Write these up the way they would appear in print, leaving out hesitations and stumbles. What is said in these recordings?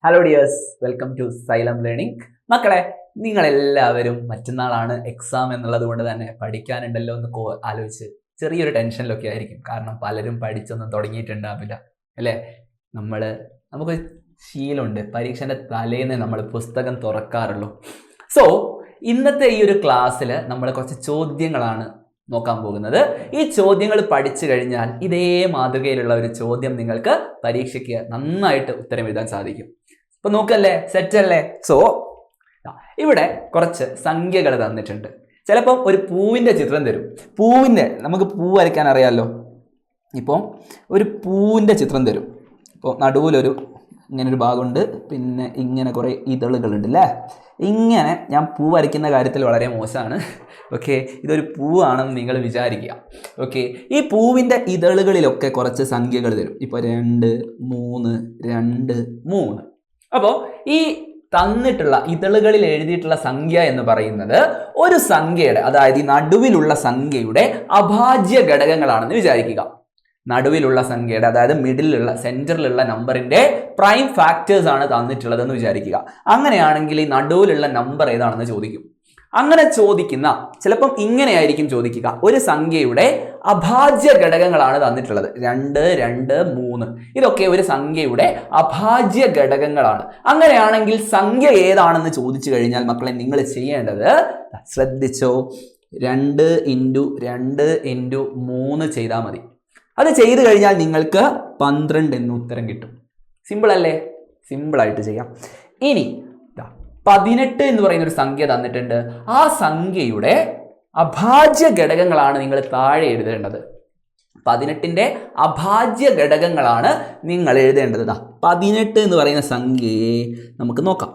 Hello dears, welcome to Xylem learning. മക്കളെ, നിങ്ങളെല്ലാവരും മറ്റന്നാളാണ് എക്സാം എന്നുള്ളത് കൊണ്ട് തന്നെ പഠിക്കാനുണ്ടല്ലോ എന്ന് ആലോചിച്ച് ചെറിയൊരു ടെൻഷനിലൊക്കെ ആയിരിക്കും. കാരണം പലരും പഠിച്ചൊന്നും തുടങ്ങിയിട്ടുണ്ടാവില്ല അല്ലേ. നമുക്ക് ശീലമുണ്ട്, പരീക്ഷൻ്റെ തലേന്ന് നമ്മൾ പുസ്തകം തുറക്കാറുള്ളൂ. സോ ഇന്നത്തെ ഈ ഒരു ക്ലാസ്സിൽ നമ്മൾ കുറച്ച് ചോദ്യങ്ങളാണ് നോക്കാൻ പോകുന്നത്. ഈ ചോദ്യങ്ങൾ പഠിച്ചു കഴിഞ്ഞാൽ ഇതേ മാതൃകയിലുള്ള ഒരു ചോദ്യം നിങ്ങൾക്ക് പരീക്ഷയ്ക്ക് നന്നായിട്ട് ഉത്തരം എഴുതാൻ സാധിക്കും. അപ്പൊ നോക്കല്ലേ, സെറ്റ് അല്ലേ? സോ ഇവിടെ കുറച്ച് സംഖ്യകൾ തന്നിട്ടുണ്ട്. ചിലപ്പം ഒരു പൂവിൻ്റെ ചിത്രം തരും. നമുക്ക് പൂ വരയ്ക്കാൻ അറിയാമല്ലോ. ഇപ്പോൾ ഒരു പൂവിൻ്റെ ചിത്രം തരും. ഇപ്പോൾ നടുവിലൊരു ഇങ്ങനൊരു ഭാഗമുണ്ട്, പിന്നെ ഇങ്ങനെ കുറേ ഇതളുകളുണ്ട് അല്ലേ. ഇങ്ങനെ ഞാൻ പൂ വരയ്ക്കുന്ന കാര്യത്തിൽ വളരെ മോശമാണ്. ഓക്കെ, ഇതൊരു പൂവാണെന്ന് നിങ്ങൾ വിചാരിക്കുക. ഓക്കെ, ഈ പൂവിൻ്റെ ഇതളുകളിലൊക്കെ കുറച്ച് സംഖ്യകൾ തരും. ഇപ്പോൾ 2, 3, 2, 3. അപ്പോൾ ഈ തന്നിട്ടുള്ള ഇതളുകളിൽ എഴുതിയിട്ടുള്ള സംഖ്യ എന്ന് പറയുന്നത് ഒരു സംഖ്യയുടെ, അതായത് ഈ നടുവിലുള്ള സംഖ്യയുടെ അഭാജ്യ ഘടകങ്ങളാണെന്ന് വിചാരിക്കുക. നടുവിലുള്ള സംഖ്യയുടെ, അതായത് മിഡിലുള്ള സെന്ററിലുള്ള നമ്പറിന്റെ പ്രൈം ഫാക്ടേഴ്സ് ആണ് തന്നിട്ടുള്ളതെന്ന് വിചാരിക്കുക. അങ്ങനെയാണെങ്കിൽ ഈ നടുവിലുള്ള നമ്പർ ഏതാണെന്ന് ചോദിക്കും. അങ്ങനെ ചോദിക്കുന്ന ചിലപ്പം ഇങ്ങനെയായിരിക്കും ചോദിക്കുക: ഒരു സംഖ്യയുടെ അഭാജ്യ ഘടകങ്ങളാണ് തന്നിട്ടുള്ളത്. 2, 2, 3 ഇതൊക്കെ ഒരു സംഖ്യയുടെ അഭാജ്യ ഘടകങ്ങളാണ്. അങ്ങനെയാണെങ്കിൽ സംഖ്യ ഏതാണെന്ന് ചോദിച്ചു കഴിഞ്ഞാൽ മക്കളെ നിങ്ങൾ ചെയ്യേണ്ടത്, ശ്രദ്ധിച്ചോ, 2 × 2 × 3 ചെയ്താൽ മതി. അത് ചെയ്തു കഴിഞ്ഞാൽ നിങ്ങൾക്ക് 12 എന്ന് ഉത്തരം കിട്ടും. സിമ്പിൾ അല്ലേ? സിമ്പിളായിട്ട് ചെയ്യാം. ഇനി 18 എന്ന് പറയുന്ന ഒരു സംഖ്യ തന്നിട്ടുണ്ട്. ആ സംഖ്യയുടെ അഭാജ്യ ഘടകങ്ങളാണ് നിങ്ങൾ താഴെ എഴുതേണ്ടത്. 18ന്റെ അഭാജ്യ ഘടകങ്ങളാണ് നിങ്ങൾ എഴുതേണ്ടത്. 18 എന്ന് പറയുന്ന സംഖ്യയെ നമുക്ക് നോക്കാം.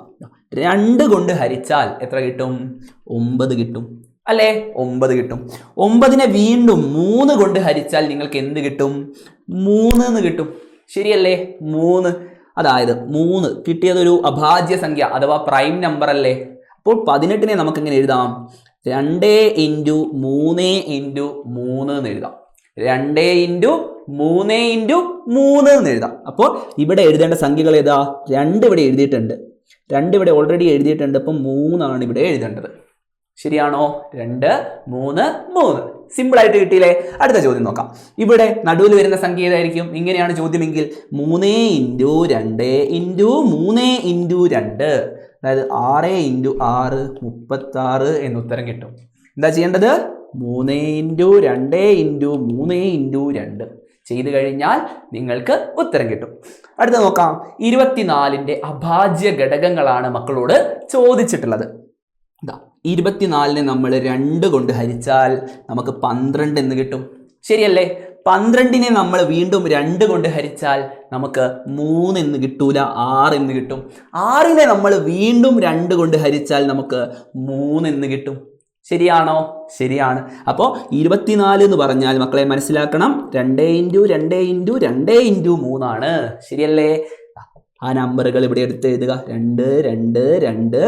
2 കൊണ്ട് ഹരിച്ചാൽ എത്ര കിട്ടും? 9 കിട്ടും അല്ലേ? 9 കിട്ടും. 9നെ വീണ്ടും 3 കൊണ്ട് ഹരിച്ചാൽ നിങ്ങൾക്ക് എന്ത് കിട്ടും? 3 എന്ന് കിട്ടും. ശരിയല്ലേ? 3. അതായത് 3 കിട്ടിയതൊരു അഭാജ്യ സംഖ്യ അഥവാ പ്രൈം നമ്പർ അല്ലേ. അപ്പോൾ 18നെ നമുക്ക് എങ്ങനെ എഴുതാം? 2 × 3 × 3 എന്ന് എഴുതാം. 2 × 3 × 3 എന്ന് എഴുതാം. അപ്പോൾ ഇവിടെ എഴുതേണ്ട സംഖ്യകൾ ഏതാ? 2 ഇവിടെ എഴുതിയിട്ടുണ്ട്, 2 ഇവിടെ ഓൾറെഡി എഴുതിയിട്ടുണ്ട്. അപ്പം 3 ആണ് ഇവിടെ എഴുതേണ്ടത്. ശരിയാണോ? 2, 3, 3. സിമ്പിളായിട്ട് കിട്ടിയില്ലേ? അടുത്ത ചോദ്യം നോക്കാം. ഇവിടെ നടുവിൽ വരുന്ന സംഖ്യ ഏതായിരിക്കും? ഇങ്ങനെയാണ് ചോദ്യമെങ്കിൽ 3 × 2 × 3 × 2, അതായത് 6 × 6 36 എന്ന് ഉത്തരം കിട്ടും. എന്താ ചെയ്യേണ്ടത്? 3 × 2 × 3 × 2 ചെയ്തു കഴിഞ്ഞാൽ നിങ്ങൾക്ക് ഉത്തരം കിട്ടും. അടുത്ത നോക്കാം. 24ന്റെ അഭാജ്യ ഘടകങ്ങളാണ് മക്കളോട് ചോദിച്ചിട്ടുള്ളത്. 24നെ നമ്മൾ 2 കൊണ്ട് ഹരിച്ചാൽ നമുക്ക് 12 എന്ന് കിട്ടും. ശരിയല്ലേ? 12നെ നമ്മൾ വീണ്ടും 2 കൊണ്ട് ഹരിച്ചാൽ നമുക്ക് 3 എന്ന് കിട്ടൂല, 6 എന്ന് കിട്ടും. 6നെ നമ്മൾ വീണ്ടും 2 കൊണ്ട് ഹരിച്ചാൽ നമുക്ക് 3 എന്ന് കിട്ടും. ശരിയാണോ? ശരിയാണ്. അപ്പോൾ 24 എന്ന് പറഞ്ഞാൽ മക്കളെ മനസ്സിലാക്കണം, 2 × 2 × 2 × 3 ആണ്. ശരിയല്ലേ? ആ നമ്പറുകൾ ഇവിടെ എടുത്ത് എഴുതുക. 2, 2, 2,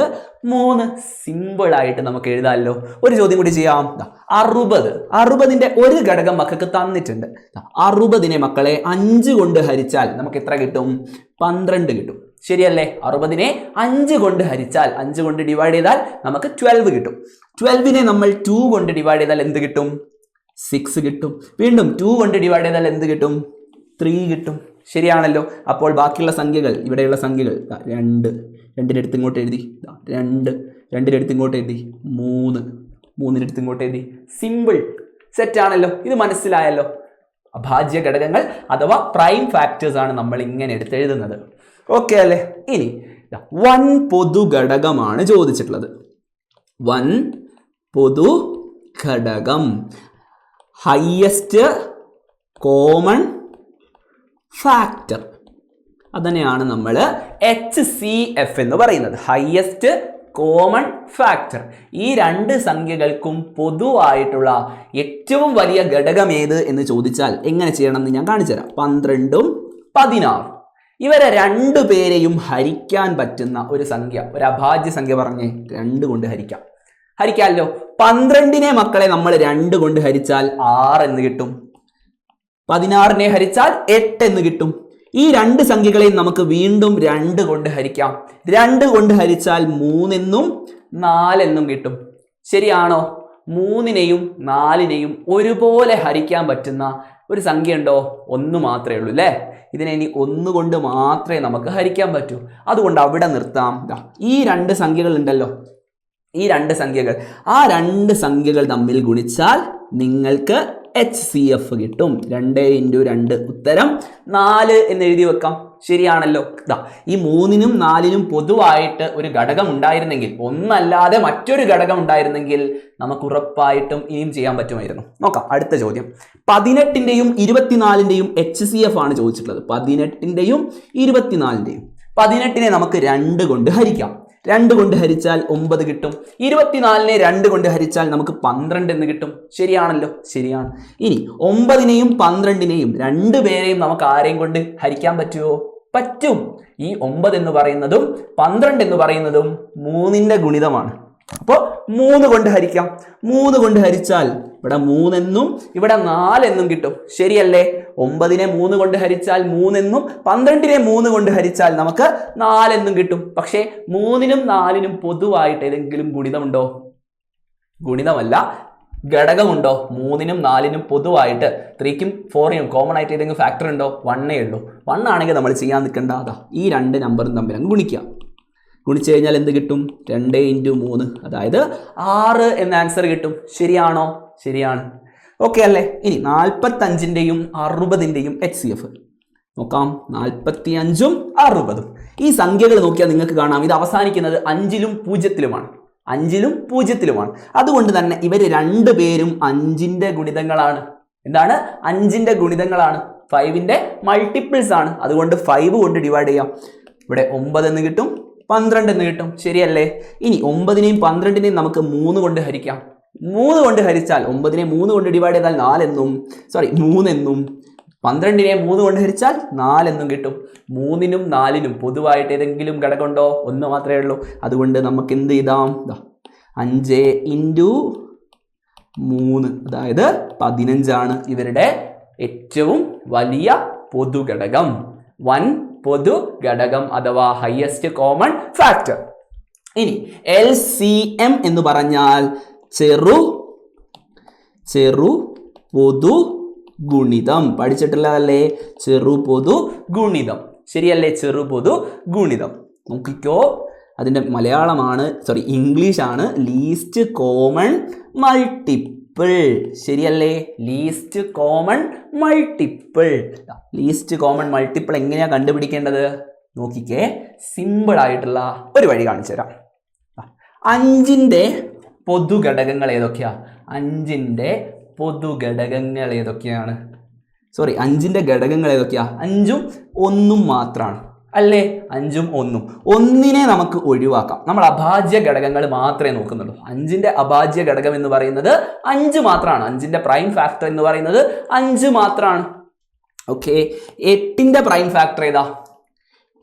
3. സിമ്പിളായിട്ട് നമുക്ക് എഴുതാമല്ലോ. ഒരു ചോദ്യം കൂടി ചെയ്യാം. 60ന്റെ ഒരു ഘടകം മക്കൾക്ക് തന്നിട്ടുണ്ട്. 60നെ മക്കളെ 5 കൊണ്ട് ഹരിച്ചാൽ നമുക്ക് എത്ര കിട്ടും? 12 കിട്ടും. ശരിയല്ലേ? 60നെ 5 കൊണ്ട് ഹരിച്ചാൽ, 5 കൊണ്ട് ഡിവൈഡ് ചെയ്താൽ നമുക്ക് 12 കിട്ടും. 12നെ നമ്മൾ 2 കൊണ്ട് ഡിവൈഡ് ചെയ്താൽ എന്ത് കിട്ടും? 6 കിട്ടും. വീണ്ടും 2 കൊണ്ട് ഡിവൈഡ് ചെയ്താൽ എന്ത് കിട്ടും? 3 കിട്ടും. ശരിയാണല്ലോ? അപ്പോൾ ബാക്കിയുള്ള സംഖ്യകൾ, ഇവിടെയുള്ള സംഖ്യകൾ 2, 2ന്റെ അടുത്ത് ഇങ്ങോട്ട് എഴുതി, 2, 2ന്റെ അടുത്ത് ഇങ്ങോട്ട് എഴുതി, 3, 3ന്റെ അടുത്ത് ഇങ്ങോട്ട് എഴുതി. സിമ്പിൾ. സെറ്റ് ആണല്ലോ? ഇത് മനസ്സിലായല്ലോ? അഭാജ്യ ഘടകങ്ങൾ അഥവാ പ്രൈം ഫാക്ടേഴ്സ് ആണ് നമ്മൾ ഇങ്ങനെ എടുത്തെഴുതുന്നത്. ഓക്കെ അല്ലേ? ഇനി 1 പൊതു ഘടകമാണ് ചോദിച്ചിട്ടുള്ളത്. 1 പൊതു ഘടകം, ഹയസ്റ്റ് കോമൺ ഫാക്ടർ. അതിനെയാണ് നമ്മൾ HCF എന്ന് പറയുന്നത്, ഹയസ്റ്റ് കോമൺ ഫാക്ടർ. ഈ 2 സംഖ്യകൾക്കും പൊതുവായിട്ടുള്ള ഏറ്റവും വലിയ ഘടകം ഏത് എന്ന് ചോദിച്ചാൽ എങ്ങനെ ചെയ്യണമെന്ന് ഞാൻ കാണിച്ചു തരാം. 12ഉം 16. ഇവരെ 2 പേരെയും ഹരിക്കാൻ പറ്റുന്ന ഒരു സംഖ്യ, ഒരു അഭാജ്യ സംഖ്യ പറഞ്ഞേ. 2 കൊണ്ട് ഹരിക്കാമല്ലോ. 12നെ മക്കളെ നമ്മൾ 2 കൊണ്ട് ഹരിച്ചാൽ 6 എന്ന് കിട്ടും. 16നെ ഹരിച്ചാൽ 8 എന്ന് കിട്ടും. ഈ രണ്ട് സംഖ്യകളെയും നമുക്ക് വീണ്ടും 2 കൊണ്ട് ഹരിക്കാം. 2 കൊണ്ട് ഹരിച്ചാൽ 3 എന്നും 4 എന്നും കിട്ടും. ശരിയാണോ? 3നെയും 4നെയും ഒരുപോലെ ഹരിക്കാൻ പറ്റുന്ന ഒരു സംഖ്യ ഉണ്ടോ? 1 മാത്രമേ ഉള്ളൂ അല്ലേ? ഇതിനെ ഇനി 1 കൊണ്ട് മാത്രമേ നമുക്ക് ഹരിക്കാൻ പറ്റൂ. അതുകൊണ്ട് അവിടെ നിർത്താം. ഈ 2 സംഖ്യകൾ ഉണ്ടല്ലോ, ഈ 2 സംഖ്യകൾ, ആ 2 സംഖ്യകൾ തമ്മിൽ ഗുണിച്ചാൽ നിങ്ങൾക്ക് HCF കിട്ടും. 2 × 2 ഉത്തരം 4 എന്ന് എഴുതി വെക്കാം. ശരിയാണല്ലോ? ഈ 3നും 4നും പൊതുവായിട്ട് ഒരു ഘടകം ഉണ്ടായിരുന്നെങ്കിൽ, ഒന്നല്ലാതെ മറ്റൊരു ഘടകം ഉണ്ടായിരുന്നെങ്കിൽ നമുക്ക് ഉറപ്പായിട്ടും ഇനിയും ചെയ്യാൻ പറ്റുമായിരുന്നു. നോക്കാം അടുത്ത ചോദ്യം. 18ന്റെയും 24ന്റെയും HCF ആണ് ചോദിച്ചിട്ടുള്ളത്. 18ന്റെയും 24ന്റെയും. 18നെ നമുക്ക് 2 കൊണ്ട് ഹരിക്കാം. 2 കൊണ്ട് ഹരിച്ചാൽ 9 കിട്ടും. 24നെ 2 കൊണ്ട് ഹരിച്ചാൽ നമുക്ക് 12 എന്ന് കിട്ടും. ശരിയാണല്ലോ? ശരിയാണ്. ഇനി 9നെയും 12നെയും രണ്ടുപേരെയും നമുക്ക് ആരെയും കൊണ്ട് ഹരിക്കാൻ പറ്റുമോ? പറ്റും. ഈ 9 എന്ന് പറയുന്നതും 12 എന്ന് പറയുന്നതും 3ന്റെ ഗുണിതമാണ്. അപ്പോൾ 3 കൊണ്ട് ഹരിക്കാം. 3 കൊണ്ട് ഹരിച്ചാൽ ഇവിടെ 3 എന്നും ഇവിടെ 4 എന്നും കിട്ടും. ശരിയല്ലേ? 9നെ 3 കൊണ്ട് ഹരിച്ചാൽ 3 എന്നും 12നെ 3 കൊണ്ട് ഹരിച്ചാൽ നമുക്ക് 4 എന്നും കിട്ടും. പക്ഷേ 3നും 4നും പൊതുവായിട്ട് ഏതെങ്കിലും ഗുണിതമുണ്ടോ? ഗുണിതമല്ല, ഘടകമുണ്ടോ? 3നും 4നും പൊതുവായിട്ട് 3ക്കും 4നും കോമൺ ആയിട്ട് ഏതെങ്കിലും ഫാക്ടർ ഉണ്ടോ? 1 ഉള്ളൂ. 1 ആണെങ്കിൽ നമ്മൾ ചെയ്യാൻ നിൽക്കേണ്ട, ഈ 2 നമ്പറും തമ്മിൽ അങ്ങ് ഗുണിക്കാം. ഗുണിച്ചു കഴിഞ്ഞാൽ എന്ത് കിട്ടും? 2 × 3, അതായത് 6 എന്ന ആൻസർ കിട്ടും. ശരിയാണോ? ശരിയാണ്. ഓക്കെ അല്ലേ? ഇനി 45ന്റെയും 60ന്റെയും HCF നോക്കാം. 45ഉം 60ഉം. ഈ സംഖ്യകൾ നോക്കിയാൽ നിങ്ങൾക്ക് കാണാം ഇത് അവസാനിക്കുന്നത് 5ലും 0ലുമാണ്. 5ലും 0ലുമാണ്. അതുകൊണ്ട് തന്നെ ഇവർ രണ്ടുപേരും 5ന്റെ ഗുണിതങ്ങളാണ്. എന്താണ്? 5ന്റെ ഗുണിതങ്ങളാണ്. 5ന്റെ മൾട്ടിപ്പിൾസ് ആണ്. അതുകൊണ്ട് 5 കൊണ്ട് ഡിവൈഡ് ചെയ്യാം. ഇവിടെ 9 എന്ന് കിട്ടും, 12 എന്ന് കിട്ടും. ശരിയല്ലേ? ഇനി 9നെയും 12നെയും നമുക്ക് 3 കൊണ്ട് ഹരിക്കാം. 3 കൊണ്ട് ഹരിച്ചാൽ 9നെ 3 കൊണ്ട് ഡിവൈഡ് ചെയ്താൽ 3 എന്നും 12നെ 3 കൊണ്ട് ഹരിച്ചാൽ 4 എന്നും കിട്ടും. 3നും 4നും പൊതുവായിട്ട് ഏതെങ്കിലും ഘടകമുണ്ടോ? 1 മാത്രമേ ഉള്ളൂ. അതുകൊണ്ട് നമുക്ക് എന്ത് ചെയ്താം? 5 × 3, അതായത് 15 ഇവരുടെ ഏറ്റവും വലിയ പൊതുഘടകം. 1 പൊതുഘടകം അഥവാ ഹയസ്റ്റ് കോമൺ ഫാക്ടർ. ഇനി LCM എന്ന് പറഞ്ഞാൽ ചെറു പൊതു ഗുണിതം. പഠിച്ചിട്ടുള്ളതല്ലേ? ചെറു പൊതു ഗുണിതം. ശരിയല്ലേ? ചെറു പൊതു ഗുണിതം. നോക്കിക്കോ, അതിൻ്റെ മലയാളമാണ്, ഇംഗ്ലീഷ് ആണ് ലീസ്റ്റ് കോമൺ മൾട്ടിപ്പിൾ. ശരിയല്ലേ? Least common multiple. Least common multiple എങ്ങനെയാണ് കണ്ടുപിടിക്കേണ്ടത്? നോക്കിക്കേ, സിമ്പിൾ ആയിട്ടുള്ള ഒരു വഴി കാണിച്ചു തരാം. 5ന്റെ പൊതുഘടകങ്ങൾ ഏതൊക്കെയാ? 5ന്റെ പൊതുഘടകങ്ങൾ ഏതൊക്കെയാണ്? 5ന്റെ ഘടകങ്ങൾ ഏതൊക്കെയാ? 5ഉം 1ഉം മാത്രമാണ് അല്ലേ? 5ഉം 1ഉം. 1നെ നമുക്ക് ഒഴിവാക്കാം. നമ്മൾ അഭാജ്യ ഘടകങ്ങൾ മാത്രമേ നോക്കുന്നുള്ളൂ. 5ന്റെ അഭാജ്യ ഘടകം എന്ന് പറയുന്നത് 5 മാത്രമാണ്. 5ന്റെ പ്രൈം ഫാക്ടർ എന്ന് പറയുന്നത് 5 മാത്രമാണ്. ഓക്കെ. 8ന്റെ പ്രൈം ഫാക്ടർ ഏതാ?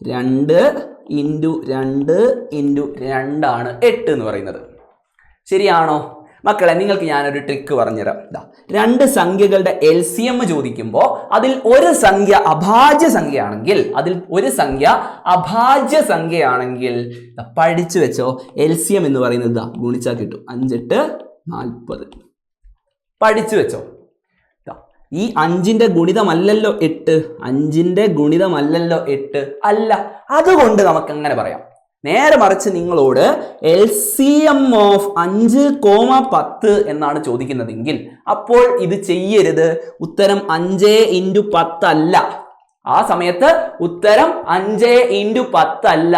2 × 2 × 2 ആണ് 8 എന്ന് പറയുന്നത്. ശരിയാണോ മക്കളെ? നിങ്ങൾക്ക് ഞാനൊരു ട്രിക്ക് പറഞ്ഞുതരാം. 2 സംഖ്യകളുടെ LCM ചോദിക്കുമ്പോൾ അതിൽ ഒരു സംഖ്യ അഭാജ്യ സംഖ്യയാണെങ്കിൽ പഠിച്ചു വെച്ചോ, LCM എന്ന് പറയുന്നത് ഗുണിച്ചാൽ കിട്ടും. 5 8 40. പഠിച്ചു വെച്ചോ. ഈ 5ന്റെ ഗുണിതമല്ലല്ലോ 8. 5ന്റെ ഗുണിതമല്ലല്ലോ 8 അല്ല. അതുകൊണ്ട് നമുക്ക് അങ്ങനെ പറയാം. നേരെ മറിച്ച് നിങ്ങളോട് LCM ഓഫ് 5, 10 എന്നാണ് ചോദിക്കുന്നതെങ്കിൽ അപ്പോൾ ഇത് ചെയ്യരുത്. ഉത്തരം 5 × 10 അല്ല. ആ സമയത്ത് ഉത്തരം 5 × 10 അല്ല.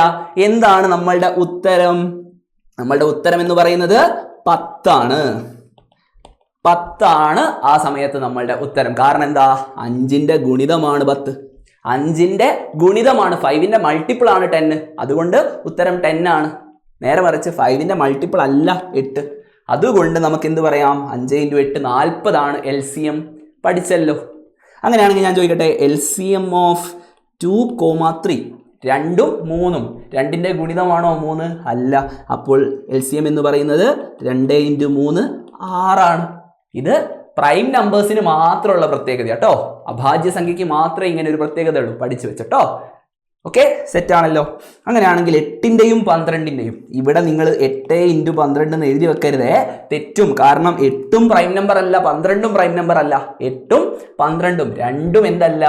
എന്താണ് നമ്മളുടെ ഉത്തരം? നമ്മളുടെ ഉത്തരം എന്ന് പറയുന്നത് 10 ആണ്. 10 ആണ് ആ സമയത്ത് നമ്മളുടെ ഉത്തരം. കാരണം എന്താ? 5ന്റെ ഗുണിതമാണ് 10. 5ന്റെ ഗുണിതമാണ്, 5ന്റെ മൾട്ടിപ്പിൾ ആണ് 10. അതുകൊണ്ട് ഉത്തരം 10 ആണ്. നേരെ മറിച്ച് 5ന്റെ മൾട്ടിപ്പിൾ അല്ല 8. അതുകൊണ്ട് നമുക്ക് എന്ത് പറയാം? 5 × 8 40 ആണ് LCM. പഠിച്ചല്ലോ. അങ്ങനെയാണെങ്കിൽ ഞാൻ ചോദിക്കട്ടെ, LCM ഓഫ് 2, 3. 2ഉം 3ഉം 2ന്റെ ഗുണിതമാണോ 3? അല്ല. അപ്പോൾ LCM എന്ന് പറയുന്നത് 2 × 3 6 ആണ്. ഇത് പ്രൈം നമ്പേഴ്സിന് മാത്രമുള്ള പ്രത്യേകത കേട്ടോ. അഭാജ്യ സംഖ്യയ്ക്ക് മാത്രമേ ഇങ്ങനെ ഒരു പ്രത്യേകത ഉള്ളൂ. പഠിച്ചു വെച്ചോ. ഓക്കെ, സെറ്റ് ആണല്ലോ. അങ്ങനെയാണെങ്കിൽ 8ന്റെയും 12ന്റെയും ഇവിടെ നിങ്ങൾ 8 × 12 എന്ന് എഴുതി വെക്കരുതേ, തെറ്റും. കാരണം 8ഉം പ്രൈം നമ്പർ അല്ല, 12ഉം പ്രൈം നമ്പർ അല്ല. 8ഉം 12ഉം രണ്ടും എന്തല്ല?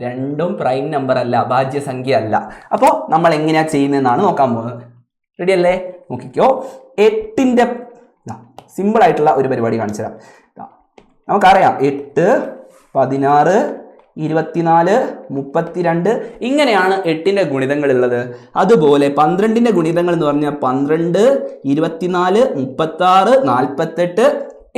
രണ്ടും പ്രൈം നമ്പർ അല്ല, അഭാജ്യ സംഖ്യ അല്ല. അപ്പോൾ നമ്മൾ എങ്ങനെയാ ചെയ്യുന്നതെന്നാണ് നോക്കാൻ പോകുന്നത്. റെഡി അല്ലേ? നോക്കിക്കോ. 8ന്റെ സിമ്പിൾ ആയിട്ടുള്ള ഒരു പരിപാടി കാണിച്ചു തരാം. നമുക്കറിയാം 8, 16, 24, 32 ഇങ്ങനെയാണ് 8ന്റെ ഗുണിതങ്ങൾ ഉള്ളത്. അതുപോലെ 12ന്റെ ഗുണിതങ്ങൾ എന്ന് പറഞ്ഞാൽ 12, 24, 36, 48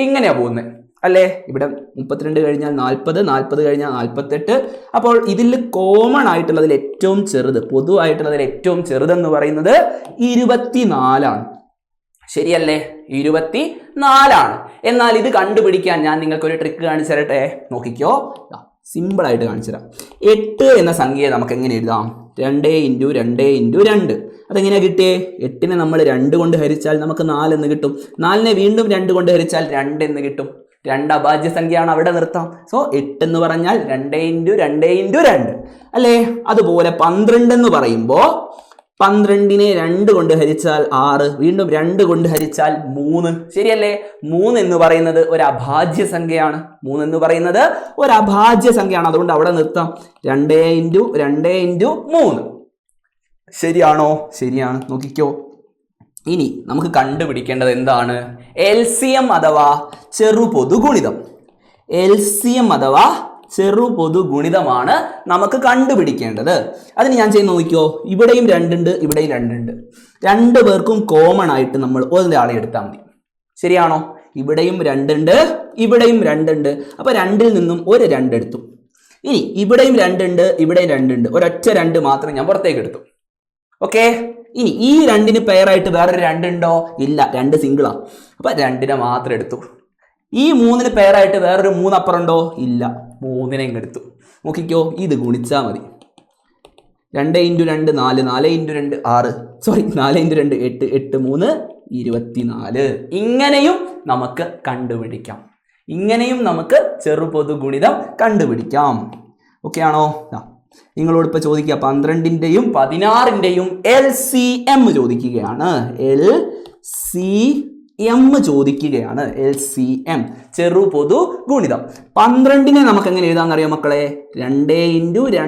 ഇങ്ങനെയാ പോകുന്നത് അല്ലേ? ഇവിടെ 32 കഴിഞ്ഞാൽ 40, 40 കഴിഞ്ഞാൽ 48. അപ്പോൾ ഇതിൽ കോമൺ ആയിട്ടുള്ളതിൽ ഏറ്റവും ചെറുത്, പൊതുവായിട്ടുള്ളതിൽ ഏറ്റവും ചെറുതെന്ന് പറയുന്നത് 24 ശരിയല്ലേ? 24 എന്നാൽ ഇത് കണ്ടുപിടിക്കാൻ ഞാൻ നിങ്ങൾക്ക് ഒരു ട്രിക്ക് കാണിച്ചു തരട്ടെ. നോക്കിക്കോ, സിമ്പിൾ ആയിട്ട് കാണിച്ചു തരാം. 8 എന്ന സംഖ്യയെ നമുക്ക് എങ്ങനെ എഴുതാം? 2 × 2 × 2. അതെങ്ങനെയാ കിട്ടിയേ? 8നെ നമ്മൾ 2 കൊണ്ട് ഹരിച്ചാൽ നമുക്ക് 4 എന്ന് കിട്ടും. 4നെ വീണ്ടും 2 കൊണ്ട് ഹരിച്ചാൽ 2 എന്ന് കിട്ടും. 2 അഭാജ്യ സംഖ്യയാണ്, അവിടെ നിർത്താം. സോ 8 എന്ന് പറഞ്ഞാൽ 2 × 2 × 2 അല്ലേ? അതുപോലെ 12 എന്ന് പറയുമ്പോൾ 12നെ 2 കൊണ്ട് ഹരിച്ചാൽ 6, വീണ്ടും 2 കൊണ്ട് ഹരിച്ചാൽ 3 ശരിയല്ലേ? 3 എന്ന് പറയുന്നത് ഒരു അഭാജ്യ സംഖ്യയാണ്. 3 എന്ന് പറയുന്നത് ഒരു അഭാജ്യ സംഖ്യയാണ്, അതുകൊണ്ട് അവിടെ നിർത്താം. 2 × 2 × 3 ശരിയാണോ? ശരിയാണ്. നോക്കിക്കോ, ഇനി നമുക്ക് കണ്ടുപിടിക്കേണ്ടത് എന്താണ്? LCM അഥവാ ചെറുപൊതുഗുണിതം. LCM അഥവാ ചെറുപൊതുഗുണിതമാണ് നമുക്ക് കണ്ടുപിടിക്കേണ്ടത്. അതിന് ഞാൻ ചെയ്യുന്ന നോക്കിയോ, ഇവിടെയും 2 ഉണ്ട്, ഇവിടെയും 2 ഉണ്ട്. 2 പേർക്കും കോമൺ ആയിട്ട് നമ്മൾ ഒരാളെ എടുത്താൽ മതി. ശരിയാണോ? ഇവിടെയും 2 ഉണ്ട്, ഇവിടെയും 2 ഉണ്ട്. അപ്പൊ 2ൽ നിന്നും ഒരു 2 എടുത്തു. ഇനി ഇവിടെയും 2 ഉണ്ട്, ഇവിടെയും 2 ഉണ്ട്. ഒരൊറ്റ 2 മാത്രം ഞാൻ പുറത്തേക്ക് എടുത്തു. ഓക്കെ, ഇനി ഈ 2ന് പെയറായിട്ട് വേറൊരു 2 ഉണ്ടോ? ഇല്ല, 2 സിംഗിളാ. അപ്പൊ 2നെ മാത്രം എടുത്തു. ഈ 3ന് പെയറായിട്ട് വേറൊരു 3 അപ്പുറം ഉണ്ടോ? ഇല്ല, 3നെ ഇങ്ങെടുത്തു. നോക്കിക്കോ, ഇത് ഗുണിച്ചാൽ മതി. 2 × 2 4, 4 × 2 6, സോറി 4 × 2 8, 8 3 24. ഇങ്ങനെയും നമുക്ക് കണ്ടുപിടിക്കാം. ഇങ്ങനെയും നമുക്ക് ചെറുപൊതുഗുണിതം കണ്ടുപിടിക്കാം. ഓക്കെ ആണോ? നിങ്ങളോട് ഇപ്പോൾ ചോദിക്കുക, 12ന്റെയും 16ന്റെയും LCM ചോദിക്കുകയാണ്. LCM ചോദിക്കുകയാണ്. LCM ചെറുപൊതുഗുണിതം. 12നെ നമുക്ക് എങ്ങനെ എഴുതാൻ അറിയാം മക്കളെ? 2 ×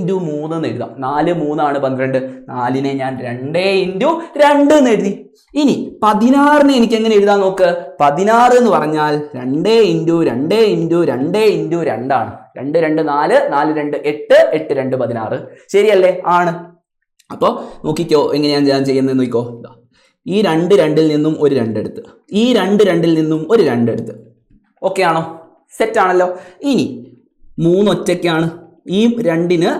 2 × 3 എന്ന് എഴുതാം. 4 3 ആണ് 12. 4നെ ഞാൻ 2 × 2 എന്ന് എഴുതി. ഇനി 16നെ എനിക്ക് എങ്ങനെ എഴുതാൻ നോക്ക്? 16 എന്ന് പറഞ്ഞാൽ 2 × 2 × 2 × 2 ആണ്. 2 2 4, 4 2 8, 8 2 16 ശരിയല്ലേ? ആണ്. അപ്പോൾ നോക്കിക്കോ എങ്ങനെയാണ് ഞാൻ ചെയ്യുന്നത് നോക്കിക്കോ. ഈ 2 2ൽ നിന്നും ഒരു 2 എടുത്ത്, ഈ 2 2ൽ നിന്നും ഒരു 2 എടുത്ത്. ഓക്കെ ആണോ? സെറ്റ് ആണല്ലോ. ഇനി 3 ഒറ്റയ്ക്കാണ്. ഈ 2ന്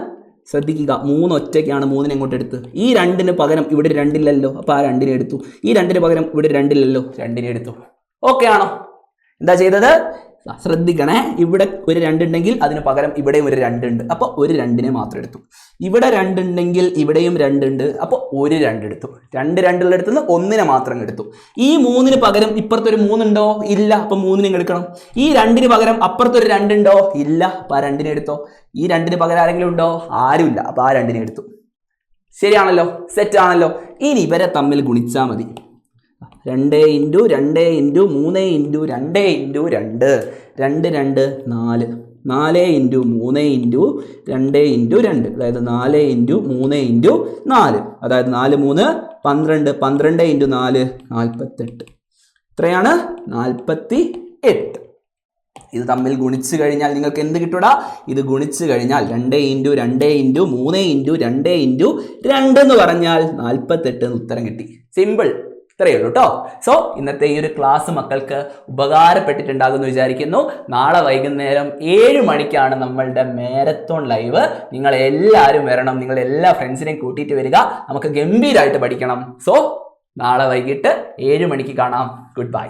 ശ്രദ്ധിക്കുക, 3 ഒറ്റയ്ക്കാണ്. 3നെ എങ്ങോട്ട് എടുത്ത്? ഈ 2ന് പകരം ഇവിടെ 2 ഇല്ലല്ലോ, അപ്പോൾ ആ 2നെ എടുത്തു. ഈ 2ന് പകരം ഇവിടെ 2 ഇല്ലല്ലോ, 2നെ എടുത്തു. ഓക്കെ ആണോ? എന്താ ചെയ്തത്? ശ്രദ്ധിക്കണേ, ഇവിടെ ഒരു 2 ഉണ്ടെങ്കിൽ അതിന് പകരം ഇവിടെയും ഒരു 2 ഉണ്ട്, അപ്പോൾ ഒരു 2നെ മാത്രം എടുത്തു. ഇവിടെ 2 ഉണ്ടെങ്കിൽ ഇവിടെയും 2 ഉണ്ട്, അപ്പോൾ ഒരു 2 എടുത്തു. 2 2 എടുത്തുനിന്ന് 1നെ മാത്രം എടുത്തു. ഈ 3ന് പകരം ഇപ്പുറത്തൊരു 3 ഉണ്ടോ? ഇല്ല, അപ്പോൾ 3നെ എടുക്കണം. ഈ 2ന് പകരം അപ്പുറത്തൊരു 2 ഉണ്ടോ? ഇല്ല, അപ്പോൾ ആ 2നെ എടുത്തോ. ഈ 2ന് പകരം ആരെങ്കിലും ഉണ്ടോ? ആരുമില്ല, അപ്പോൾ ആ 2നെ എടുത്തു. ശരിയാണല്ലോ? സെറ്റ് ആണല്ലോ. ഇനി ഇവരെ തമ്മിൽ ഗുണിച്ചാൽ മതി. 2 × 2 × 3 × 2 × 2 2 2 4, 4 × 3 × 2 × 2, അതായത് 4 × 3 × 4, അതായത് 4 3 12, 12 × 4 48. എത്രയാണ്? 48. ഇത് തമ്മിൽ ഗുണിച്ചു കഴിഞ്ഞാൽ നിങ്ങൾക്ക് എന്ത് കിട്ടൂടാ? ഇത് ഗുണിച്ചു കഴിഞ്ഞാൽ 2 × 2 × 3 × 2 × 2 എന്ന് പറഞ്ഞാൽ 48 എന്ന് ഉത്തരം കിട്ടി. സിമ്പിൾ. ഇത്രയേ ഉള്ളൂ കേട്ടോ. സോ ഇന്നത്തെ ഈ ഒരു ക്ലാസ് മക്കൾക്ക് ഉപകാരപ്പെട്ടിട്ടുണ്ടാകുമെന്ന് വിചാരിക്കുന്നു. നാളെ വൈകുന്നേരം 7 മണിക്കാണ് നമ്മളുടെ മാരത്തോൺ ലൈവ്. നിങ്ങൾ എല്ലാവരും വരണം, നിങ്ങൾ എല്ലാ ഫ്രണ്ട്സിനെയും കൂട്ടിയിട്ട് വരിക. നമുക്ക് ഗംഭീരമായിട്ട് പഠിക്കണം. സോ നാളെ വൈകിട്ട് 7 മണിക്ക് കാണാം. Good bye.